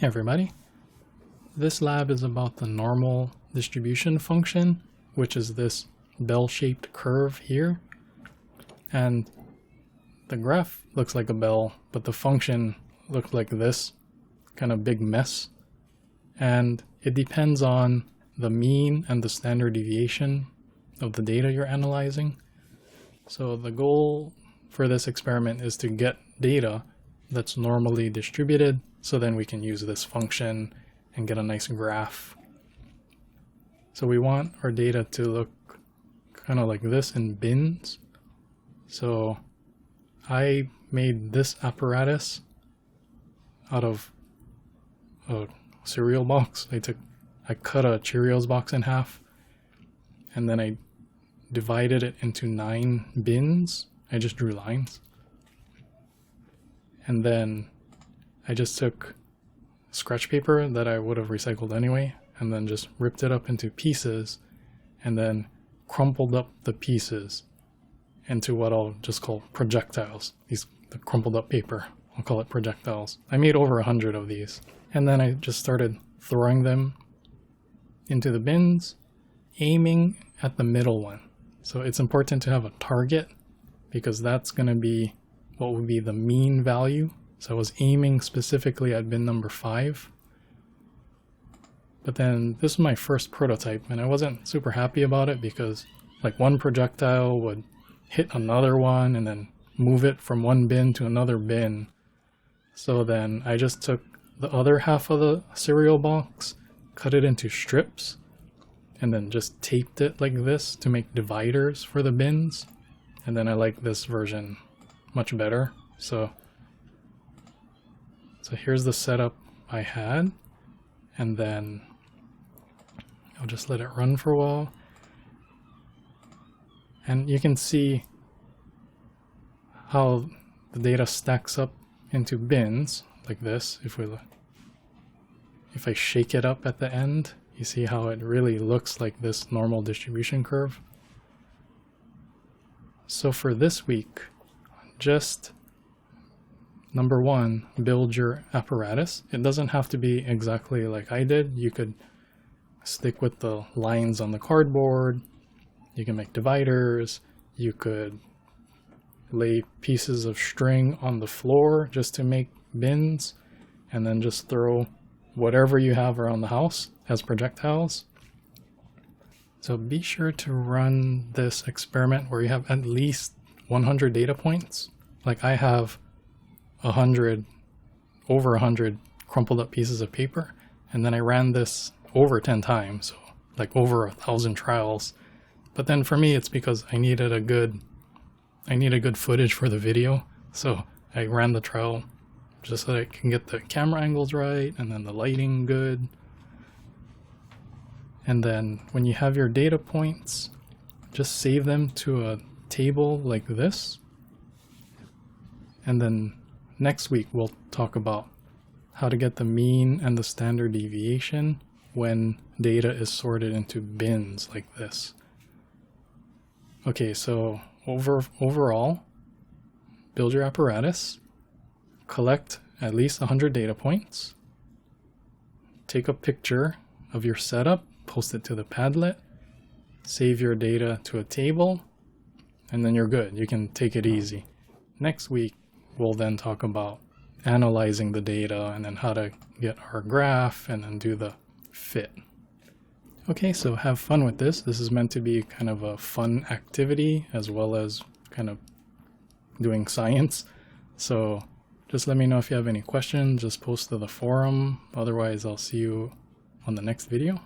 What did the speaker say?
Hey everybody, this lab is about the normal distribution function, which is this bell-shaped curve here. And the graph looks like a bell, but the function looks like this kind of big mess. And it depends on the mean and the standard deviation of the data you're analyzing. So the goal for this experiment is to get data that's normally distributed, so then we can use this function and get a nice graph. So we want our data to look kind of like this in bins. So I made this apparatus out of a cereal box. I cut a Cheerios box in half, and then I divided it into 9 bins. I just drew lines. And then I just took scratch paper that I would have recycled anyway, and then just ripped it up into pieces, and then crumpled up the pieces into what I'll just call projectiles. The crumpled up paper, I'll call it projectiles. I made over 100 of these. And then I just started throwing them into the bins, aiming at the middle one. So it's important to have a target, because that's going to be what would be the mean value. So I was aiming specifically at bin number 5. But then this was my first prototype, and I wasn't super happy about it because like one projectile would hit another one and then move it from one bin to another bin. So then I just took the other half of the cereal box, cut it into strips, and then just taped it like this to make dividers for the bins. And then I like this version much better. So here's the setup I had, and then I'll just let it run for a while. And you can see how the data stacks up into bins like this. If I shake it up at the end, you see how it really looks like this normal distribution curve. So for this week, just number 1, build your apparatus. It doesn't have to be exactly like I did. You could stick with the lines on the cardboard. You can make dividers. You could lay pieces of string on the floor just to make bins, and then just throw whatever you have around the house as projectiles. So be sure to run this experiment where you have at least 100 data points. Like I have over 100 crumpled up pieces of paper, and then I ran this over 10 times, so like over 1,000 trials. But then for me, it's because I needed a good footage for the video, so I ran the trial just so that I can get the camera angles right and then the lighting good. And then when you have your data points, just save them to a table like this. And then next week we'll talk about how to get the mean and the standard deviation when data is sorted into bins like this. Okay, so overall, build your apparatus, collect at least 100 data points, take a picture of your setup, post it to the Padlet, save your data to a table, and then you're good. You can take it easy. Next week, we'll then talk about analyzing the data and then how to get our graph and then do the fit. Okay, so have fun with this. This is meant to be kind of a fun activity as well as kind of doing science. So just let me know if you have any questions. Just post to the forum. Otherwise, I'll see you on the next video.